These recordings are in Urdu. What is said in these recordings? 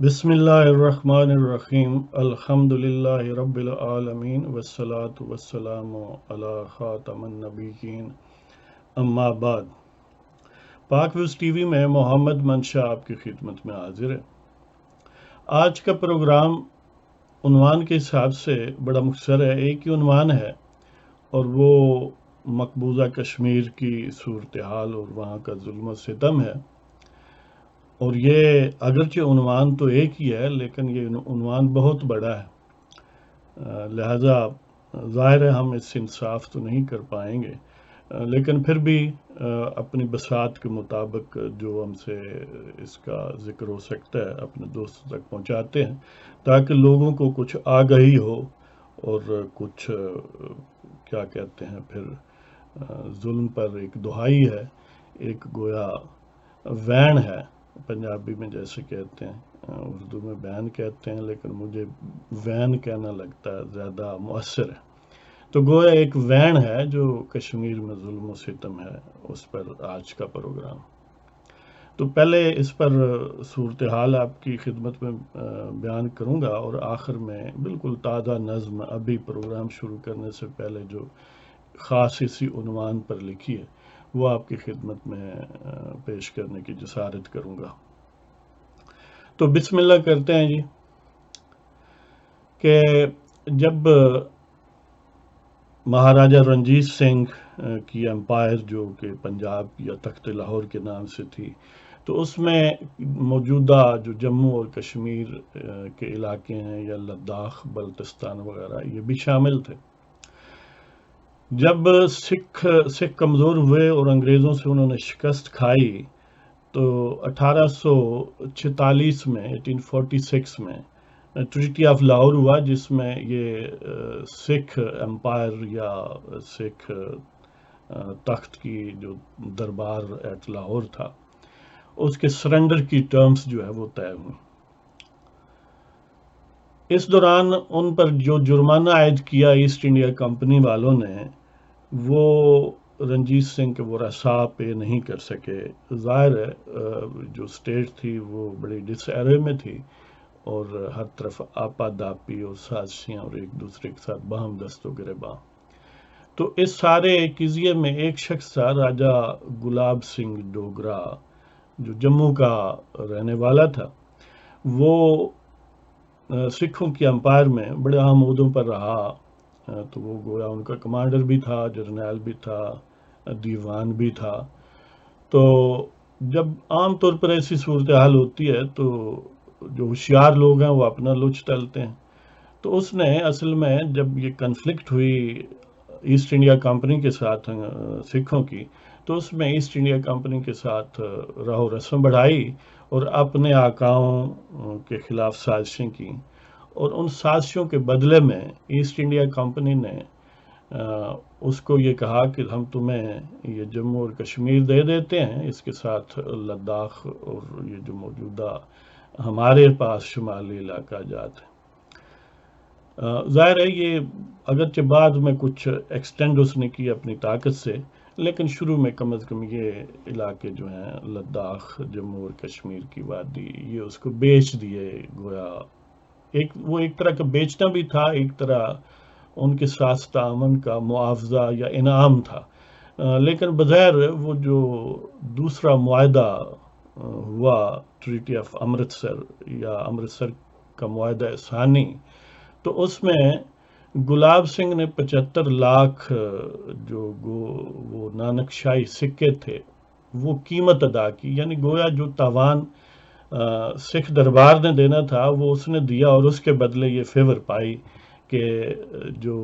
بسم اللہ الرحمن الرحیم الحمد للہ رب العالمین والصلاة والسلام علی خاتم النبیین اما بعد۔ پاک ویوز ٹی وی میں محمد منشا آپ کی خدمت میں حاضر ہے۔ آج کا پروگرام عنوان کے حساب سے بڑا مختصر ہے، ایک ہی عنوان ہے اور وہ مقبوضہ کشمیر کی صورتحال اور وہاں کا ظلم و ستم ہے۔ اور یہ اگرچہ عنوان تو ایک ہی ہے لیکن یہ عنوان بہت بڑا ہے، لہذا ظاہر ہے ہم اس سے انصاف تو نہیں کر پائیں گے، لیکن پھر بھی اپنی بساط کے مطابق جو ہم سے اس کا ذکر ہو سکتا ہے اپنے دوستوں تک پہنچاتے ہیں تاکہ لوگوں کو کچھ آگہی ہو اور کچھ کیا کہتے ہیں پھر ظلم پر ایک دہائی ہے، ایک گویا وین ہے، پنجابی میں جیسے کہتے ہیں، اردو میں بین کہتے ہیں لیکن مجھے وین کہنا لگتا ہے زیادہ مؤثر ہے۔ تو گویا ایک وین ہے جو کشمیر میں ظلم و ستم ہے، اس پر آج کا پروگرام۔ تو پہلے اس پر صورتحال آپ کی خدمت میں بیان کروں گا اور آخر میں بالکل تازہ نظم ابھی پروگرام شروع کرنے سے پہلے جو خاص اسی عنوان پر لکھی ہے وہ آپ کی خدمت میں پیش کرنے کی جسارت کروں گا۔ تو بسم اللہ کرتے ہیں جی کہ جب مہاراجہ رنجیت سنگھ کی امپائر جو کہ پنجاب یا تخت لاہور کے نام سے تھی، تو اس میں موجودہ جو جموں اور کشمیر کے علاقے ہیں یا لداخ بلتستان وغیرہ یہ بھی شامل تھے۔ جب سکھ کمزور ہوئے اور انگریزوں سے انہوں نے شکست کھائی تو 1846 میں 1846 میں ٹریٹی آف لاہور ہوا، جس میں یہ سکھ امپائر یا سکھ تخت کی جو دربار ایٹ لاہور تھا اس کے سرنڈر کی ٹرمز جو ہے وہ طے ہوئی۔ اس دوران ان پر جو جرمانہ عائد کیا ایسٹ انڈیا کمپنی والوں نے وہ رنجیت سنگھ کے وہ رسا پے نہیں کر سکے۔ ظاہر ہے جو سٹیٹ تھی وہ بڑی ڈس ایرے میں تھی اور ہر طرف آپا داپی اور سازشیں اور ایک دوسرے کے ساتھ باہم دست و گریباں۔ تو اس سارے قضیے میں ایک شخص تھا راجہ گلاب سنگھ ڈوگرا جو جموں کا رہنے والا تھا۔ وہ سکھوں کی امپائر میں بڑے اہم عہدوں پر رہا، تو وہ گویا ان کا کمانڈر بھی تھا، جرنیل بھی تھا، دیوان بھی تھا۔ تو جب عام طور پر ایسی صورتحال ہوتی ہے تو جو ہوشیار لوگ ہیں وہ اپنا لچ ٹلتے ہیں۔ تو اس نے اصل میں جب یہ کنفلکٹ ہوئی ایسٹ انڈیا کمپنی کے ساتھ سکھوں کی، تو اس میں ایسٹ انڈیا کمپنی کے ساتھ رہو رسم بڑھائی اور اپنے آقاؤں کے خلاف سازشیں کی، اور ان سازشوں کے بدلے میں ایسٹ انڈیا کمپنی نے اس کو یہ کہا کہ ہم تمہیں یہ جموں اور کشمیر دے دیتے ہیں، اس کے ساتھ لداخ اور یہ جو موجودہ ہمارے پاس شمالی علاقہ جات ہے۔ ظاہر ہے یہ اگرچہ بعد میں کچھ ایکسٹینڈ اس نے کی اپنی طاقت سے، لیکن شروع میں کم از کم یہ علاقے جو ہیں لداخ جموں اور کشمیر کی وادی یہ اس کو بیچ دیے، گویا وہ ایک طرح کا بیچنا بھی تھا، ایک طرح ان کے ساتھ تعاون کا معاوضہ یا انعام تھا۔ لیکن بظاہر وہ جو دوسرا معاہدہ ہوا ٹریٹی آف امرتسر یا امرتسر کا معاہدہ ثانی، تو اس میں گلاب سنگھ نے 75 لاکھ جو وہ نانک شاہی سکے تھے وہ قیمت ادا کی، یعنی گویا جو تاوان سکھ دربار نے دینا تھا وہ اس نے دیا، اور اس کے بدلے یہ فیور پائی کہ جو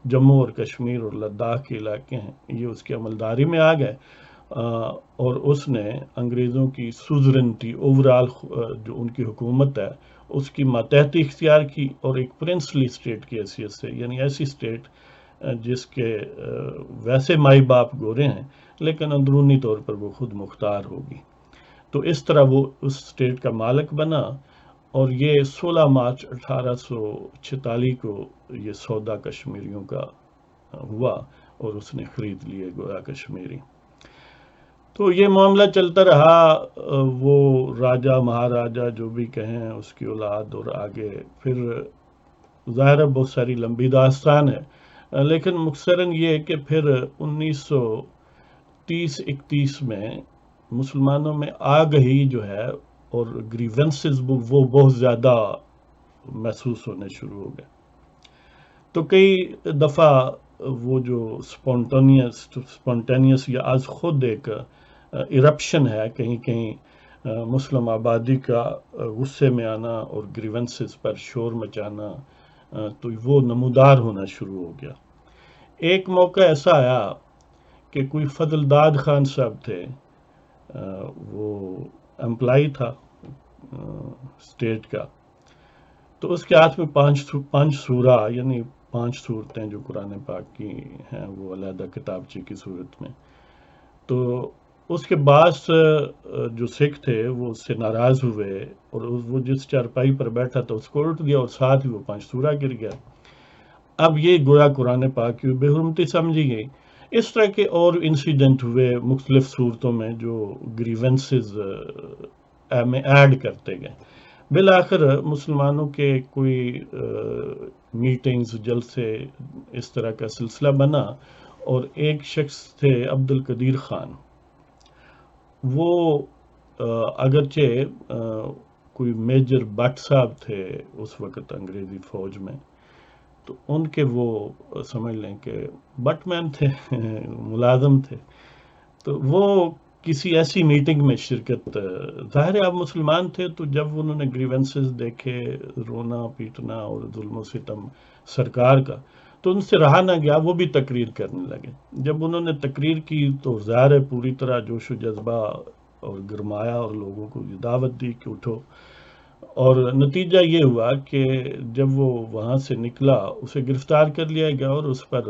جموں اور کشمیر اور لداخ کے علاقے ہیں یہ اس کی عملداری میں آ گئے، اور اس نے انگریزوں کی سوزرنٹی اوورال جو ان کی حکومت ہے اس کی ماتحتی اختیار کی، اور ایک پرنسلی اسٹیٹ کی حیثیت سے، یعنی ایسی اسٹیٹ جس کے ویسے مائی باپ گورے ہیں لیکن اندرونی طور پر وہ خود مختار ہوگی، تو اس طرح وہ اس اسٹیٹ کا مالک بنا۔ اور یہ 16 مارچ 1846 کو یہ سودا کشمیریوں کا ہوا اور اس نے خرید لیے گویا کشمیری۔ تو یہ معاملہ چلتا رہا، وہ راجہ مہاراجہ جو بھی کہیں اس کی اولاد، اور آگے پھر ظاہر ہے بہت ساری لمبی داستان ہے، لیکن مختصراً یہ ہے کہ پھر 1930-31 میں مسلمانوں میں آگہی جو ہے اور گریونسز وہ بہت زیادہ محسوس ہونے شروع ہو گئے. تو کئی دفعہ وہ جو سپونٹینیس یا از خود ایک ایرپشن ہے کہیں کہیں، مسلم آبادی کا غصے میں آنا اور گریونسز پر شور مچانا، تو وہ نمودار ہونا شروع ہو گیا. ایک موقع ایسا آیا کہ کوئی فضل داد خان صاحب تھے، وہ امپلائی تھا اسٹیٹ کا، تو اس کے ہاتھ میں پانچ سورہ یعنی 5 صورتیں جو قرآن پاک کی ہیں وہ علیحدہ کتابچے کی صورت میں. تو اس کے بعد جو سکھ تھے وہ اس سے ناراض ہوئے، اور وہ جس چارپائی پر بیٹھا تھا اس کو الٹ دیا، اور ساتھ ہی وہ 5 سورہ گر گیا. اب یہ گویا قرآن پاک کی بے حرمتی سمجھی گئی. اس طرح کے اور انسیڈنٹ ہوئے مختلف صورتوں میں جو گریونسز میں ایڈ کرتے گئے. بالآخر مسلمانوں کے کوئی میٹنگز جلسے اس طرح کا سلسلہ بنا، اور ایک شخص تھے عبد القدیر خان. وہ اگرچہ کوئی میجر بٹ صاحب تھے اس وقت انگریزی فوج میں، تو ان کے وہ سمجھ لیں کہ بٹ مین تھے، ملازم تھے. تو وہ کسی ایسی میٹنگ میں شرکت، ظاہر آپ مسلمان تھے، تو جب انہوں نے گریونسز دیکھے، رونا پیٹنا اور ظلم و ستم سرکار کا، تو ان سے رہا نہ گیا، وہ بھی تقریر کرنے لگے. جب انہوں نے تقریر کی تو ظاہر ہے پوری طرح جوش و جذبہ اور گرمایا، اور لوگوں کو یہ دعوت دی کہ اٹھو. اور نتیجہ یہ ہوا کہ جب وہ وہاں سے نکلا اسے گرفتار کر لیا گیا، اور اس پر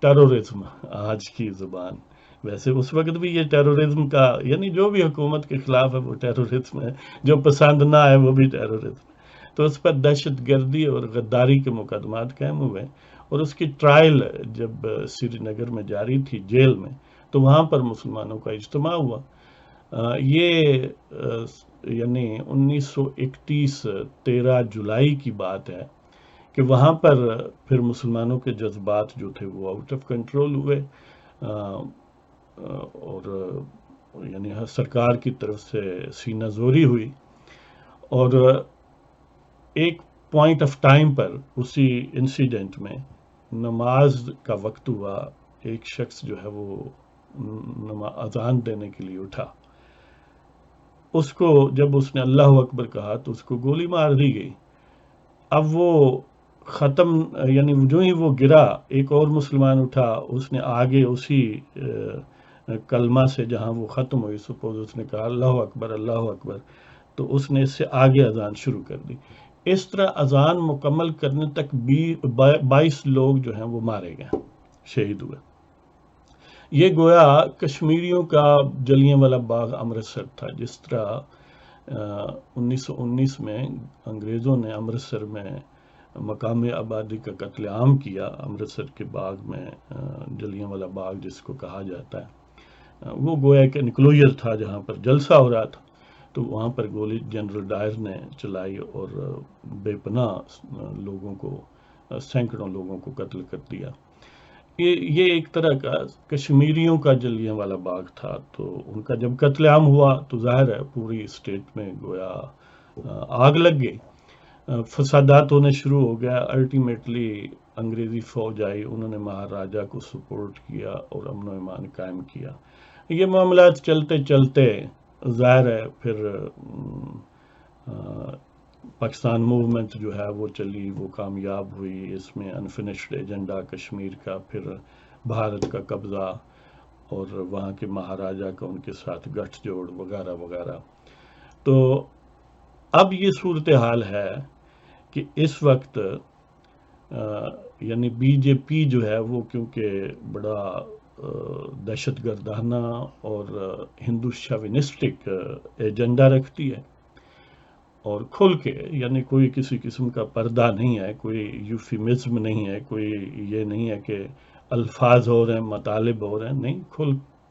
ٹیرورزم، آج کی زبان، ویسے اس وقت بھی یہ ٹیرورزم کا یعنی جو بھی حکومت کے خلاف ہے وہ ٹیرورزم ہے، جو پسند نہ ہے وہ بھی ٹیرورزم. تو اس پر دہشت گردی اور غداری کے مقدمات قائم ہوئے، اور اس کی ٹرائل جب سری نگر میں جاری تھی جیل میں، تو وہاں پر مسلمانوں کا اجتماع ہوا. یہ یعنی 1931 13 جولائی کی بات ہے کہ وہاں پر پھر مسلمانوں کے جذبات جو تھے وہ آؤٹ آف کنٹرول ہوئے، اور یعنی سرکار کی طرف سے سینہ زوری ہوئی. اور ایک پوائنٹ آف ٹائم پر اسی انسیڈنٹ میں نماز کا وقت ہوا، ایک شخص جو ہے وہ اذان دینے کے لیے اٹھا. اس کو جب اس نے اللہ اکبر کہا تو اس کو گولی مار دی گئی. اب وہ ختم، یعنی جو ہی وہ گرا، ایک اور مسلمان اٹھا، اس نے آگے اسی کلمہ سے جہاں وہ ختم ہوئی، سپوز اس نے کہا اللہ اکبر اللہ اکبر، تو اس نے اس سے آگے اذان شروع کر دی. اس طرح اذان مکمل کرنے تک 22 لوگ جو ہیں وہ مارے گئے، شہید ہوئے. یہ گویا کشمیریوں کا جلیاں والا باغ امرتسر تھا. جس طرح 1919 میں انگریزوں نے امرتسر میں مقامی آبادی کا قتل عام کیا، امرتسر کے باغ میں، جلیاں والا باغ جس کو کہا جاتا ہے، وہ گویا کہ انکلوژر تھا جہاں پر جلسہ ہو رہا تھا. تو وہاں پر گولی جنرل ڈائر نے چلائی اور بے پناہ لوگوں کو، سینکڑوں لوگوں کو قتل کر دیا. یہ ایک طرح کا کشمیریوں کا جلیاں والا باغ تھا. تو ان کا جب قتل عام ہوا تو ظاہر ہے پوری اسٹیٹ میں گویا آگ لگ گئی، فسادات ہونے شروع ہو گیا. الٹیمیٹلی انگریزی فوج آئی، انہوں نے مہاراجہ کو سپورٹ کیا اور امن و امان قائم کیا. یہ معاملات چلتے چلتے ظاہر ہے پھر پاکستان موومنٹ جو ہے وہ چلی، وہ کامیاب ہوئی. اس میں انفینشڈ ایجنڈا کشمیر کا، پھر بھارت کا قبضہ، اور وہاں کے مہاراجہ کا ان کے ساتھ گٹھ جوڑ وغیرہ وغیرہ. تو اب یہ صورتحال ہے کہ اس وقت یعنی بی جے پی جو ہے وہ کیونکہ بڑا دہشت گردانہ اور ہندو شاونسٹک ایجنڈا رکھتی ہے، اور کھل کے، یعنی کوئی کسی قسم کا پردہ نہیں ہے، کوئی یوفیمزم نہیں ہے، کوئی یہ نہیں ہے کہ الفاظ ہو رہے ہیں مطالب ہو رہے ہیں، نہیں،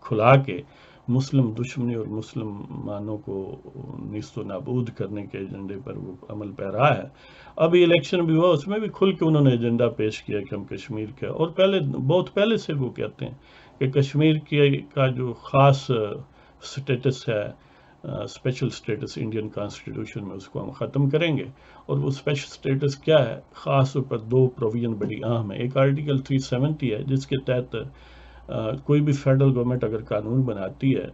کھلا کے مسلم دشمنی اور مسلمانوں کو نیست و نابود کرنے کے ایجنڈے پر وہ عمل پیرا ہے. ابھی الیکشن بھی ہوا، اس میں بھی کھل کے انہوں نے ایجنڈا پیش کیا کہ ہم کشمیر کا، اور بہت پہلے سے وہ کہتے ہیں کہ کشمیر کا جو خاص سٹیٹس ہے، اسپیشل سٹیٹس انڈین کانسٹیٹیوشن میں، اس کو ہم ختم کریں گے. اور وہ اسپیشل سٹیٹس کیا ہے؟ خاص طور پر 2 پروویژن بڑی اہم ہے. ایک آرٹیکل 370 ہے، جس کے تحت کوئی بھی فیڈرل گورنمنٹ اگر قانون بناتی ہے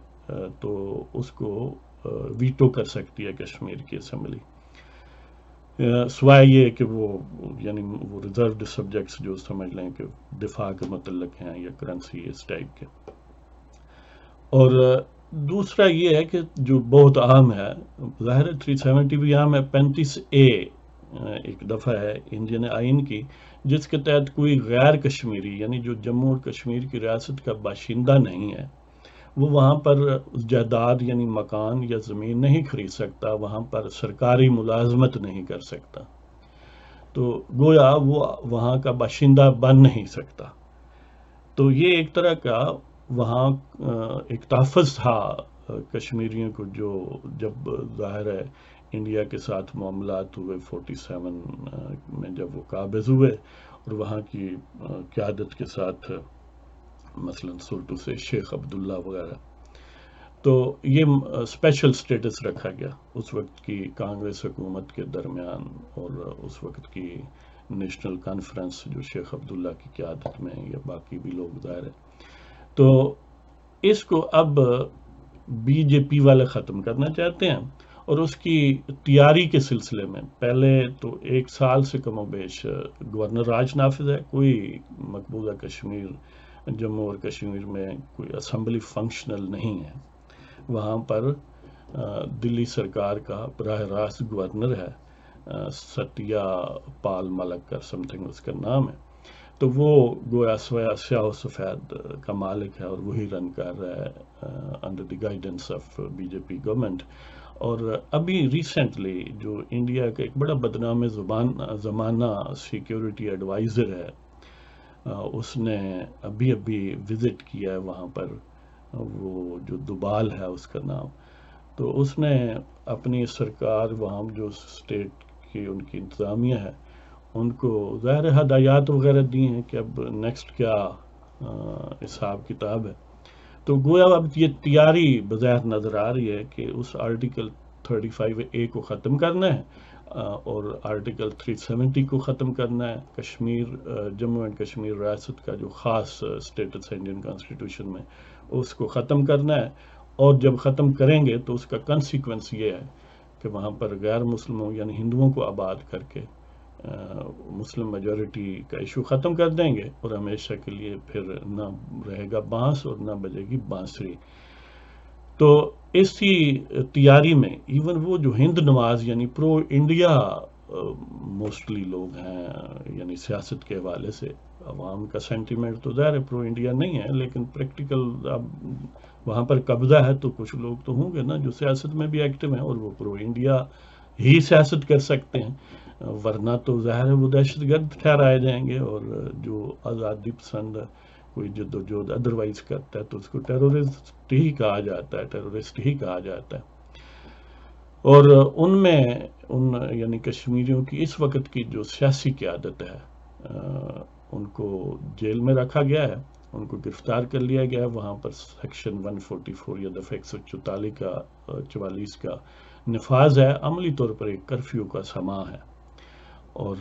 تو اس کو ویٹو کر سکتی ہے کشمیر کی اسمبلی، سوائے یہ کہ وہ یعنی وہ ریزروڈ سبجیکٹس جو سمجھ لیں کہ دفاع کے متعلق ہیں یا کرنسی اس ٹائپ کے. اور دوسرا یہ ہے کہ جو بہت اہم ہے، ظاہر 370 بھی اہم ہے، 35A ایک دفعہ ہے انڈین آئین کی، جس کے تحت کوئی غیر کشمیری یعنی جو جموں اور کشمیر کی ریاست کا باشندہ نہیں ہے، وہ وہاں پر جائیداد یعنی مکان یا زمین نہیں خرید سکتا، وہاں پر سرکاری ملازمت نہیں کر سکتا. تو گویا وہ وہاں کا باشندہ بن نہیں سکتا. تو یہ ایک طرح کا وہاں ایک تحفظ تھا کشمیریوں کو، جو جب ظاہر ہے انڈیا کے ساتھ معاملات ہوئے 47 میں، جب وہ قابض ہوئے اور وہاں کی قیادت کے ساتھ مثلا سلطو سے شیخ عبداللہ وغیرہ، تو یہ اسپیشل سٹیٹس رکھا گیا اس وقت کی کانگریس حکومت کے درمیان اور اس وقت کی نیشنل کانفرنس جو شیخ عبداللہ کی قیادت میں، یا باقی بھی لوگ ظاہر ہے. تو اس کو اب بی جے پی والے ختم کرنا چاہتے ہیں، اور اس کی تیاری کے سلسلے میں پہلے تو 1 سال سے کم و بیش گورنر راج نافذ ہے. کوئی مقبوضہ کشمیر، جموں اور کشمیر میں کوئی اسمبلی فنکشنل نہیں ہے. وہاں پر دلی سرکار کا براہ راست گورنر ہے، ستیا پال ملک کا سم تھنگ اس کا نام ہے. تو وہ گویا سیاہ و سفید کا مالک ہے، اور وہی رن کر رہا ہے under the guidance of B J P government. اور ابھی ریسنٹلی جو انڈیا کا ایک بڑا بدنام زمانہ سیکیورٹی ایڈوائزر ہے، اس نے ابھی وزٹ کیا ہے وہاں پر، وہ جو دوبال ہے اس کا نام. تو اس نے اپنی سرکار وہاں جو اسٹیٹ کی ان کی انتظامیہ ہے، ان کو ظاہر ہدایات وغیرہ دی ہیں کہ اب نیکسٹ کیا حساب کتاب ہے. تو گویا اب یہ تیاری بظاہر نظر آ رہی ہے کہ اس آرٹیکل 35A کو ختم کرنا ہے، اور آرٹیکل 370 کو ختم کرنا ہے. کشمیر، جموں اینڈ کشمیر ریاست کا جو خاص سٹیٹس ہے انڈین کانسٹیٹیوشن میں، اس کو ختم کرنا ہے. اور جب ختم کریں گے تو اس کا کنسیکوینس یہ ہے کہ وہاں پر غیر مسلموں یعنی ہندوؤں کو آباد کر کے مسلم میجورٹی کا ایشو ختم کر دیں گے، اور ہمیشہ کے لیے پھر نہ رہے گا بانس اور نہ بجے گی بانسری. تو اسی تیاری میں ایون وہ جو ہند نواز یعنی پرو انڈیا موسٹلی لوگ ہیں، یعنی سیاست کے حوالے سے عوام کا سینٹیمنٹ تو ظاہر ہے پرو انڈیا نہیں ہے، لیکن پریکٹیکل اب وہاں پر قبضہ ہے تو کچھ لوگ تو ہوں گے نا جو سیاست میں بھی ایکٹیو ہیں، اور وہ پرو انڈیا ہی سیاست کر سکتے ہیں. ورنہ تو ظاہر ہے وہ دہشت گرد ٹھہرائے جائیں گے، اور جو آزادی پسند کوئی جد و جہد ادروائز کرتا ہے تو اس کو ٹیرورسٹ ہی کہا جاتا ہے. اور ان میں یعنی کشمیریوں کی اس وقت کی جو سیاسی قیادت ہے، ان کو جیل میں رکھا گیا ہے، ان کو گرفتار کر لیا گیا ہے. وہاں پر سیکشن 144 یا دفعہ 144 کا نفاذ ہے. عملی طور پر ایک کرفیو کا سما ہے، اور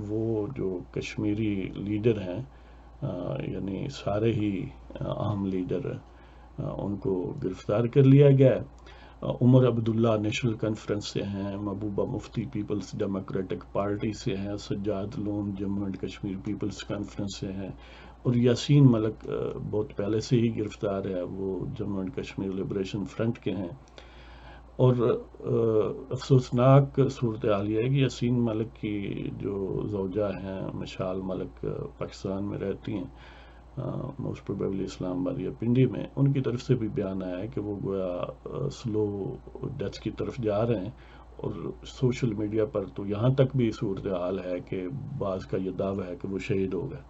وہ جو کشمیری لیڈر ہیں، یعنی سارے ہی اہم لیڈر، ان کو گرفتار کر لیا گیا ہے. عمر عبداللہ نیشنل کانفرنس سے ہیں، Mehbooba Mufti peoples democratic party سے ہیں، Sajad Lone Jammu and Kashmir peoples conference سے ہیں، اور یاسین ملک بہت پہلے سے ہی گرفتار ہے، وہ Jammu and Kashmir liberation front کے ہیں. اور افسوسناک صورتحال یہ ہے کہ یاسین ملک کی جو زوجہ ہیں مشال ملک، پاکستان میں رہتی ہیں، موسٹ پروبیبلی اسلام آباد یا پنڈی میں. ان کی طرف سے بھی بیان آیا ہے کہ وہ گویا سلو ڈیتھ کی طرف جا رہے ہیں، اور سوشل میڈیا پر تو یہاں تک بھی صورتحال ہے کہ بعض کا یہ دعویٰ ہے کہ وہ شہید ہو گئے.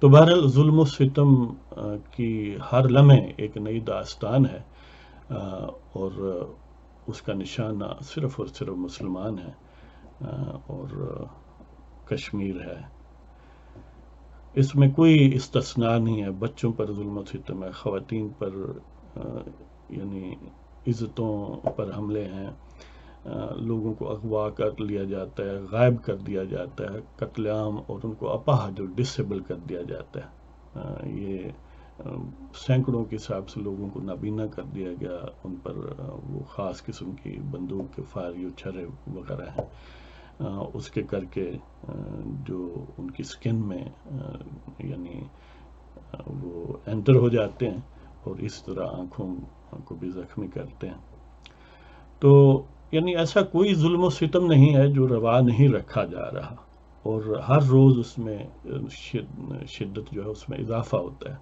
تو بہرحال ظلم و ستم کی ہر لمحے ایک نئی داستان ہے، اور اس کا نشانہ صرف اور صرف مسلمان ہے، اور کشمیر ہے۔ اس میں کوئی استثناء نہیں ہے، بچوں پر ظلم و ستم ہے، خواتین پر یعنی عزتوں پر حملے ہیں، لوگوں کو اغوا کر لیا جاتا ہے، غائب کر دیا جاتا ہے، قتل عام اور ان کو اپاہج اور ڈسیبل کر دیا جاتا ہے۔ یہ سینکڑوں کے حساب سے لوگوں کو نابینا کر دیا گیا، ان پر وہ خاص قسم کی بندوق کے فائر و چھرے وغیرہ ہیں، اس کے کر کے جو ان کی سکن میں یعنی وہ انٹر ہو جاتے ہیں اور اس طرح آنکھوں کو بھی زخمی کرتے ہیں۔ تو یعنی ایسا کوئی ظلم و ستم نہیں ہے جو روا نہیں رکھا جا رہا، اور ہر روز اس میں شدت جو ہے اس میں اضافہ ہوتا ہے۔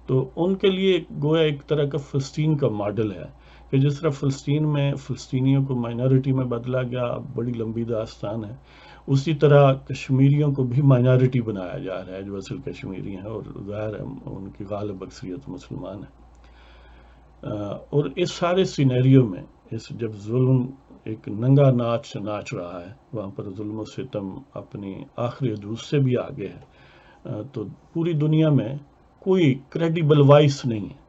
تو ان کے لیے گویا ایک طرح کا فلسطین کا ماڈل ہے کہ جس طرح فلسطین میں فلسطینیوں کو مائنارٹی میں بدلا گیا، بڑی لمبی داستان ہے، اسی طرح کشمیریوں کو بھی مائنارٹی بنایا جا رہا ہے جو اصل کشمیری ہیں، اور ظاہر ہے ان کی غالب اکثریت مسلمان ہے۔ اور اس سارے سینیریو میں جب ظلم ایک ننگا ناچ ناچ رہا ہے، وہاں پر ظلم و ستم اپنی آخری حدود سے بھی آگے ہے، تو پوری دنیا میں کوئی کریڈیبل وائس نہیں ہے۔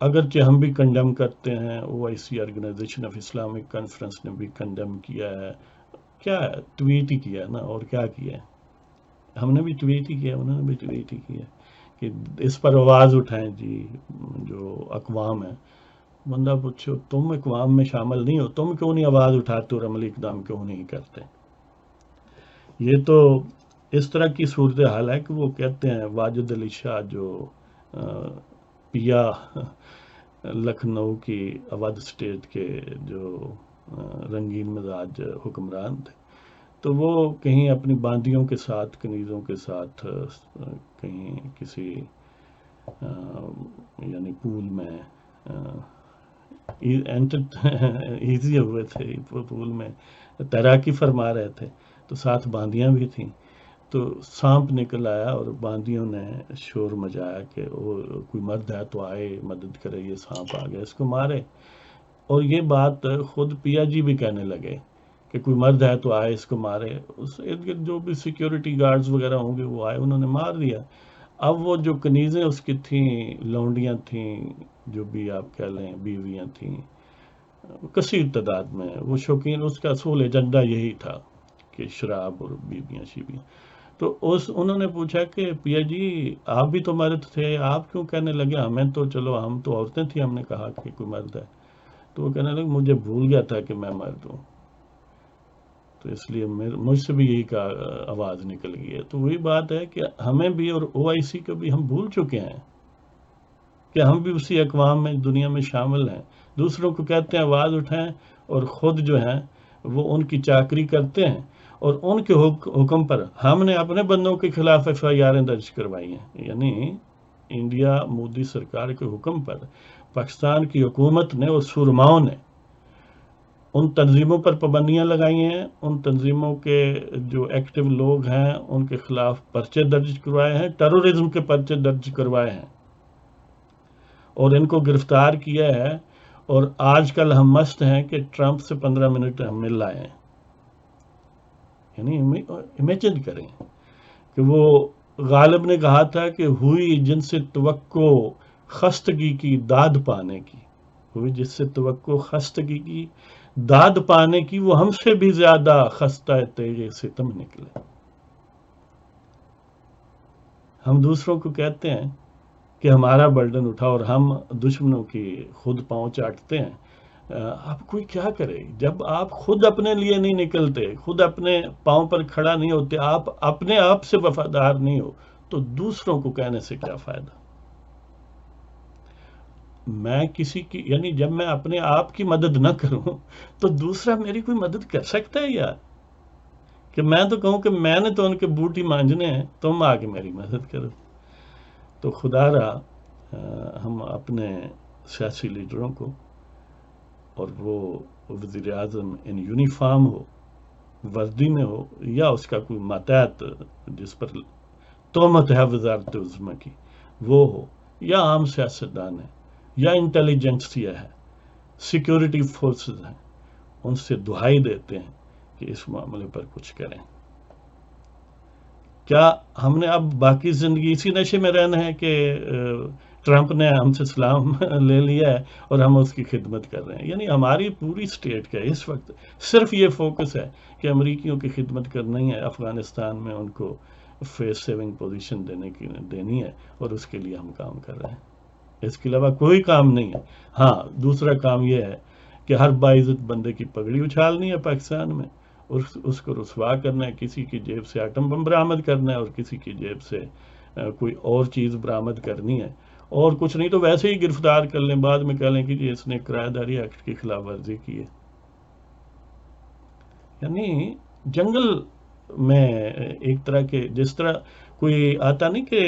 اگرچہ ہم بھی کنڈیم کرتے ہیں، OIC organisation of Islamic conference نے بھی کنڈیم کیا ہے، کیا ہے ٹویٹ ہی کیا ہے نا، اور کیا کیا ہے، ہم نے بھی ٹویٹ ہی کیا، انہوں نے بھی ٹویٹ ہی کیا کہ اس پر آواز اٹھائیں جی جو اقوام ہے۔ بندہ پوچھو تم اقوام میں شامل نہیں ہو، تم کیوں نہیں آواز اٹھاتے اور عملی اقدام کیوں نہیں کرتے؟ یہ تو اس طرح کی صورتحال ہے کہ وہ کہتے ہیں واجد علی شاہ جو پیا لکھنؤ کی اودھ اسٹیٹ کے جو رنگین مزاج حکمران تھے، تو وہ کہیں اپنی باندیوں کے ساتھ، کنیزوں کے ساتھ کہیں کسی یعنی پول میں ایزی ہوئے تھے، پول میں تیراکی فرما رہے تھے، تو ساتھ باندیاں بھی تھیں، تو سانپ نکل آیا اور باندیوں نے شور مچایا کہ کوئی مرد ہے تو آئے مدد کرے، یہ سانپ آ گیا اس کو مارے۔ اور یہ بات خود پیا جی بھی کہنے لگے کہ کوئی مرد ہے تو آئے اس کو مارے، اس ارد گرد جو بھی سیکیورٹی گارڈز وغیرہ ہوں گے وہ آئے، انہوں نے مار دیا۔ اب وہ جو کنیزیں اس کی تھیں، لونڈیاں تھیں، جو بھی آپ کہہ لیں بیویاں تھیں، کثیر تعداد میں، وہ شوقین، اس کا اصول ایجنڈا یہی تھا کہ شراب اور بیویاں شیویاں۔ تو انہوں نے پوچھا کہ پیا جی آپ بھی تو مرد تھے، آپ کیوں کہنے لگے ہمیں تو چلو ہم تو عورتیں تھیں، ہم نے کہا کہ کوئی مرد ہے؟ تو وہ کہنے لگے مجھے بھول گیا تھا کہ میں مرد ہوں، تو اس لیے مجھ سے بھی یہی کا آواز نکل گئی ہے۔ تو وہی بات ہے کہ ہمیں بھی اور OIC کو بھی ہم بھول چکے ہیں کہ ہم بھی اسی اقوام میں دنیا میں شامل ہیں، دوسروں کو کہتے ہیں آواز اٹھائیں اور خود جو ہیں وہ ان کی چاکری کرتے ہیں، اور ان کے حکم پر ہم نے اپنے بندوں کے خلاف FIR درج کروائی ہیں۔ یعنی انڈیا مودی سرکار کے حکم پر پاکستان کی حکومت نے اور سرماؤں نے ان تنظیموں پر پابندیاں لگائی ہیں، ان تنظیموں کے جو ایکٹیو لوگ ہیں ان کے خلاف پرچے درج کروائے ہیں، ٹیرورزم کے پرچے درج کروائے ہیں، اور ان کو گرفتار کیا ہے۔ اور آج کل ہم مست ہیں کہ ٹرمپ سے 15 منٹ ہم مل آئے ہیں۔ یعنی امیجن کریں کہ وہ غالب نے کہا تھا کہ ہوئی جن سے توقع خستگی کی داد پانے کی، ہوئی جس سے توقع خستگی کی داد پانے کی، وہ ہم سے بھی زیادہ خستہ تیغ ستم نکلے۔ ہم دوسروں کو کہتے ہیں کہ ہمارا برڈن اٹھا اور ہم دشمنوں کی خود پاؤں چاٹتے ہیں۔ اب کوئی کیا کرے جب آپ خود اپنے لیے نہیں نکلتے، خود اپنے پاؤں پر کھڑا نہیں ہوتے، آپ اپنے آپ سے وفادار نہیں ہو، تو دوسروں کو کہنے سے کیا فائدہ؟ میں کسی کی یعنی جب میں اپنے آپ کی مدد نہ کروں تو دوسرا میری کوئی مدد کر سکتا ہے یار؟ کہ میں تو کہوں کہ میں نے تو ان کے بوٹ ہی مانجنے ہیں، تم آ کے میری مدد کرو۔ تو خدا را ہم اپنے سیاسی لیڈروں کو، اور وہ وزیر اعظم ان یونیفارم ہو، وردی میں ہو، یا اس کا کوئی ماتحت جس پر تہمت ہے وزارت عظمیٰ کی، وہ ہو یا عام سیاستدان ہیں یا انٹیلیجنسیا ہے، سیکیورٹی فورسز ہیں، ان سے دہائی دیتے ہیں کہ اس معاملے پر کچھ کریں۔ کیا ہم نے اب باقی زندگی اسی نشے میں رہنا ہے کہ ٹرمپ نے ہم سے سلام لے لیا ہے اور ہم اس کی خدمت کر رہے ہیں؟ یعنی ہماری پوری اسٹیٹ کا اس وقت صرف یہ فوکس ہے کہ امریکیوں کی خدمت کرنی ہے، افغانستان میں ان کو فیس سیونگ پوزیشن دینی ہے، اور اس کے لیے ہم کام کر رہے ہیں۔ اس کے علاوہ کوئی کام نہیں ہے۔ ہاں، دوسرا کام یہ ہے کہ ہر باعزت بندے کی پگڑی اچھالنی ہے پاکستان میں، اس کو رسوا کرنا ہے، کسی کی جیب سے ایٹم بم برآمد کرنا ہے اور کسی کی جیب سے کوئی اور چیز برآمد کرنی ہے، اور کچھ نہیں تو ویسے ہی گرفتار کر لیں، بعد میں کہہ لیں کہ اس نے کرایہ داری ایکٹ کی خلاف ورزی کی ہے۔ یعنی جنگل میں ایک طرح کے، جس طرح کوئی آتا نہیں کہ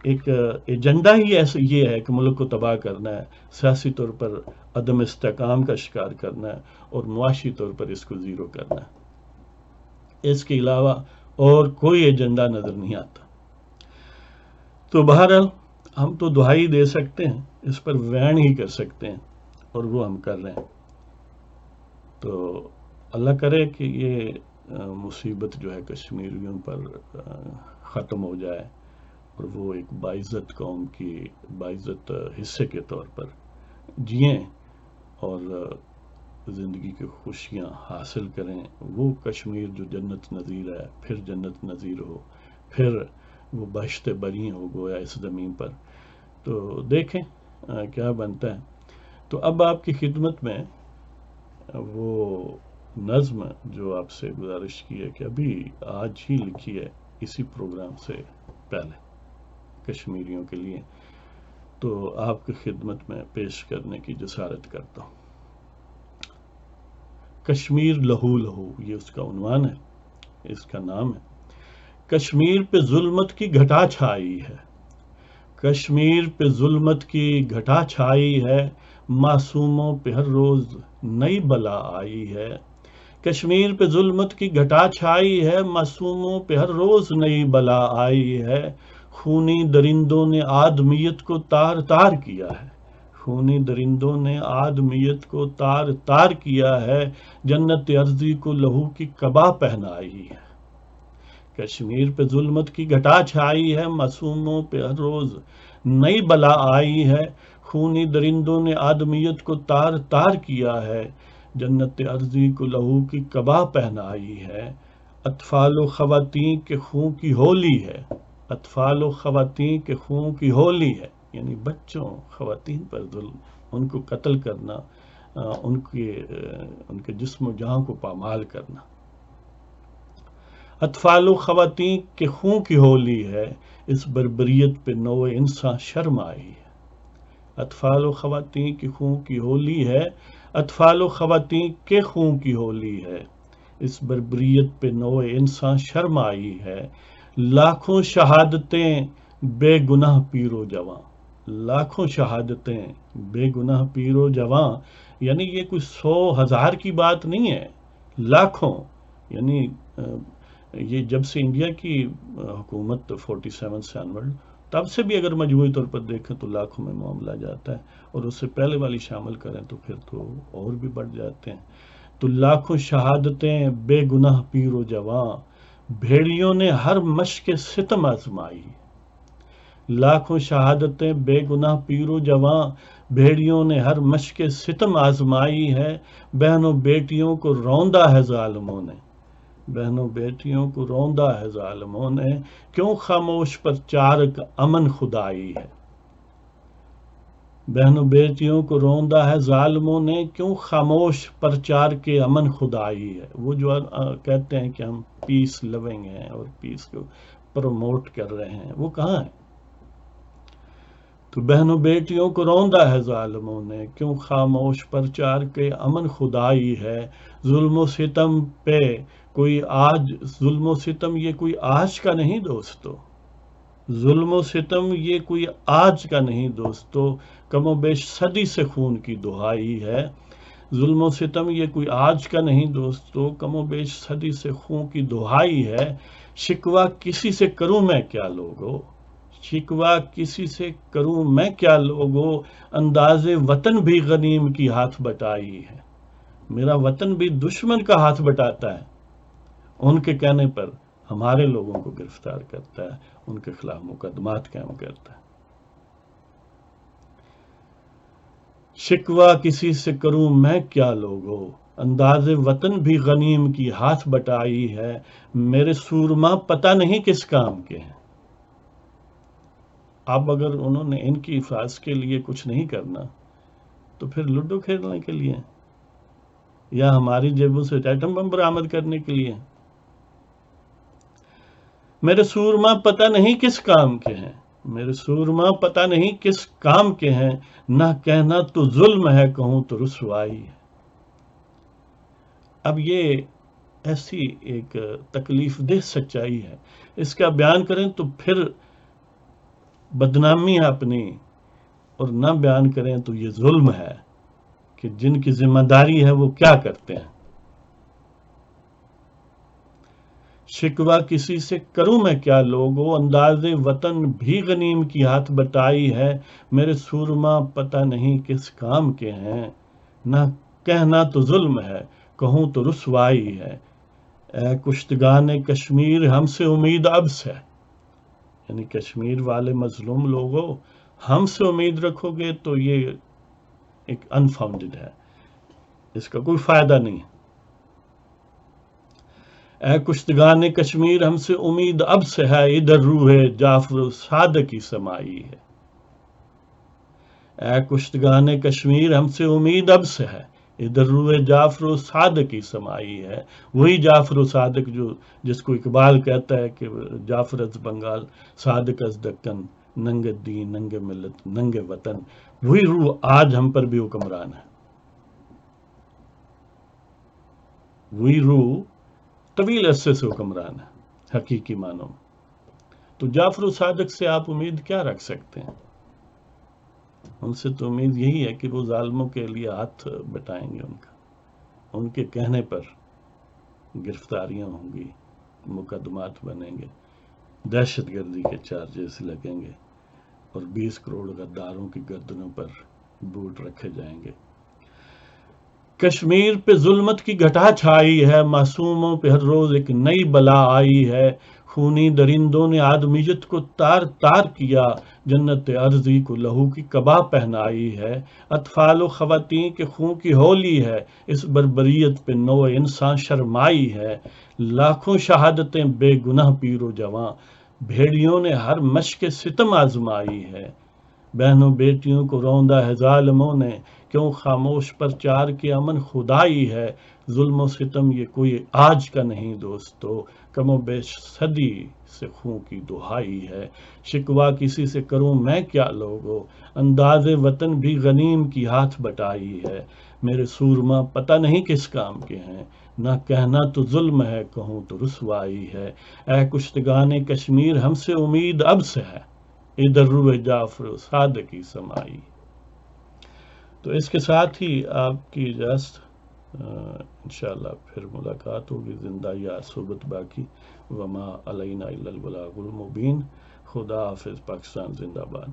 ایک ایجنڈا ہی ایسا یہ ہے کہ ملک کو تباہ کرنا ہے، سیاسی طور پر عدم استحکام کا شکار کرنا ہے اور معاشی طور پر اس کو زیرو کرنا ہے، اس کے علاوہ اور کوئی ایجنڈا نظر نہیں آتا۔ تو بہرحال ہم تو دہائی دے سکتے ہیں، اس پر وین ہی کر سکتے ہیں، اور وہ ہم کر رہے ہیں۔ تو اللہ کرے کہ یہ مصیبت جو ہے کشمیریوں پر ختم ہو جائے اور وہ ایک باعزت قوم کی باعزت حصے کے طور پر جئیں اور زندگی کی خوشیاں حاصل کریں۔ وہ کشمیر جو جنت نظیر ہے پھر جنت نظیر ہو، پھر وہ بہشت بری ہو گویا اس زمین پر۔ تو دیکھیں کیا بنتا ہے۔ تو اب آپ کی خدمت میں وہ نظم جو آپ سے گزارش کی ہے کہ ابھی آج ہی لکھی ہے اسی پروگرام سے پہلے کشمیریوں کے لیے، تو آپ کی خدمت میں پیش کرنے کی جسارت کرتا ہوں۔ کشمیر لہو لہو، یہ اس کا عنوان ہے، اس کا نام ہے۔ کشمیر پہ ظلمت کی گھٹا چھائی ہے، کشمیر پہ ظلمت کی گھٹا چھائی ہے، معصوموں پہ ہر روز نئی بلا آئی ہے۔ کشمیر پہ ظلمت کی گھٹا چھائی ہے، معصوموں پہ ہر روز نئی بلا آئی ہے۔ خونی درندوں نے آدمیت کو تار تار کیا ہے، خونی درندوں نے آدمیت کو تار تار کیا ہے، جنت ارضی کو لہو کی قبا پہنائی ہے۔ کشمیر پہ ظلمت کی گھٹا چھائی ہے، معصوموں پہ ہر روز نئی بلا آئی ہے۔ خونی درندوں نے آدمیت کو تار تار کیا ہے، جنت ارضی کو لہو کی قبا پہنائی ہے۔ اطفال و خواتین کے خون کی ہولی ہے، اطفال و خواتین کے خون کی ہولی ہے، یعنی بچوں خواتین پر ظلم، ان کو قتل کرنا، ان کے جسم و جان کو پامال کرنا۔ اطفال و خواتین کے خون کی ہولی ہے، اس بربریت پہ نوع انسان شرم آئی ہے۔ اطفال و خواتین کی خون کی ہولی ہے، اطفال و خواتین کے خون کی ہولی ہے، اس بربریت پہ نوع انسان شرم آئی ہے۔ لاکھوں شہادتیں بے گناہ پیر و جواں، لاکھوں شہادتیں بے گناہ پیر و جواں، یعنی یہ کوئی 100,000 کی بات نہیں ہے، لاکھوں۔ یعنی یہ جب سے انڈیا کی حکومت 47 سے انورڈ، تب سے بھی اگر مجموعی طور پر دیکھیں تو لاکھوں میں معاملہ جاتا ہے، اور اس سے پہلے والی شامل کریں تو پھر تو اور بھی بڑھ جاتے ہیں۔ تو لاکھوں شہادتیں بے گناہ پیر و جواں، بھیڑیوں نے ہر مشق ستم آزمائی، لاکھوں شہادتیں بے گناہ پیر و جواں، بھیڑیوں نے ہر مشق ستم آزمائی ہے۔ بہنوں بیٹیوں کو روندا ہے ظالموں نے، بہنوں بیٹیوں کو روندا ہے ظالموں نے، کیوں خاموش پر چارک امن خدائی ہے۔ بہنوں بیٹیوں کو روندا ہے ظالموں نے، کیوں خاموش پرچار کے امن خدائی ہے۔ وہ جو کہتے ہیں کہ ہم پیس لونگ ہیں اور پیس کو پروموٹ کر رہے ہیں، وہ کہاں ہے؟ تو بہنوں بیٹیوں کو روندا ہے ظالموں نے، کیوں خاموش پرچار کے امن خدائی ہے۔ ظلم و ستم پہ کوئی آج، ظلم و ستم یہ کوئی آج کا نہیں دوستو، ظلم و ستم یہ کوئی آج کا نہیں دوستو، کم و بیش صدی سے خون کی دہائی ہے۔ ظلم و ستم یہ کوئی آج کا نہیں دوستو، کم و بیش صدی سے خون کی دہائی ہے۔ شکوہ کسی سے کروں میں کیا لوگو، شکوہ کسی سے کروں میں کیا لوگو، انداز وطن بھی غنیم کی ہاتھ بٹائی ہے، میرا وطن بھی دشمن کا ہاتھ بٹاتا ہے، ان کے کہنے پر ہمارے لوگوں کو گرفتار کرتا ہے، ان کے خلاف مقدمات قائم کرتا ہے۔ شکوہ کسی سے کروں میں کیا لوگو، انداز وطن بھی غنیم کی ہاتھ بٹائی ہے، میرے سورما پتہ نہیں کس کام کے ہیں۔ اب اگر انہوں نے ان کی حفاظت کے لیے کچھ نہیں کرنا تو پھر لوڈو کھیلنے کے لیے یا ہماری جیبوں سے ایٹم بم برآمد کرنے کے لیے۔ میرے سورما پتہ نہیں کس کام کے ہیں، میرے سورما پتہ نہیں کس کام کے ہیں، نہ کہنا تو ظلم ہے کہوں تو رسوائی ہے۔ اب یہ ایسی ایک تکلیف دہ سچائی ہے، اس کا بیان کریں تو پھر بدنامی ہے اپنی، اور نہ بیان کریں تو یہ ظلم ہے کہ جن کی ذمہ داری ہے وہ کیا کرتے ہیں۔ شکوہ کسی سے کروں میں کیا لوگو، انداز وطن بھی غنیم کی ہاتھ بٹائی ہے، میرے سورما پتہ نہیں کس کام کے ہیں، نہ کہنا تو ظلم ہے کہوں تو رسوائی ہے۔ اے کشتگان کشمیر ہم سے امید اب سے، یعنی کشمیر والے مظلوم لوگوں ہم سے امید رکھو گے تو یہ ایک انفاؤنڈڈ ہے، اس کا کوئی فائدہ نہیں ہے۔ اے کشتگان کشمیر ہم سے امید اب سے ہے، ادھر روح جعفر صادق کی سمائی ہے۔ اے کشتگان کشمیر ہم سے امید اب سے ہے، ادھر روح جعفر صادق کی سمائی ہے۔ وہی جعفر صادق جس کو اقبال کہتا ہے کہ جعفر از بنگال صادق از دکن، ننگ دین ننگ ملت ننگ وطن، وہی روح آج ہم پر بھی حکمران ہے۔ وہی روح طویل عرصے سے حکمران ہے حقیقی معنوں میں۔ تو جعفر صادق سے آپ امید کیا رکھ سکتے ہیں؟ ان سے تو امید یہی ہے کہ وہ ظالموں کے لیے ہاتھ بٹائیں گے، ان کے کہنے پر گرفتاریاں ہوں گی، مقدمات بنیں گے، دہشت گردی کے چارجز لگیں گے، اور 20 کروڑ غداروں کی گردنوں پر بوٹ رکھے جائیں گے۔ کشمیر پہ ظلمت کی گھٹا چھائی ہے، معصوموں پہ ہر روز ایک نئی بلا آئی ہے، خونی درندوں نے آدمیت کو تار تار کیا، جنت ارضی کو لہو کی قبا پہنائی ہے، اطفال و خواتین کے خون کی ہولی ہے، اس بربریت پہ نوع انسان شرمائی ہے، لاکھوں شہادتیں بے گناہ پیر و جوان، بھیڑیوں نے ہر مشق ستم آزمائی ہے، بہنوں بیٹیوں کو روندا ہے ظالموں نے، کیوں خاموش پر چار کے امن خدائی ہے، ظلم و ستم یہ کوئی آج کا نہیں دوستو، کم و بیش صدی سے خون کی دہائی ہے۔ شکوہ کسی سے کروں میں کیا لوگو، انداز وطن بھی غنیم کی ہاتھ بٹائی ہے، میرے سورما پتہ نہیں کس کام کے ہیں، نہ کہنا تو ظلم ہے کہوں تو رسوائی ہے۔ اے کشتگان کشمیر ہم سے امید اب سے ہے، ادھر روح جعفر صادق کی سمائی۔ تو اس کے ساتھ ہی آپ کی اجازت، انشاءاللہ پھر ملاقات ہوگی، زندہ یار صحبت باقی، وما علینا الا البلاغ المبین۔ خدا حافظ، پاکستان زندہ باد۔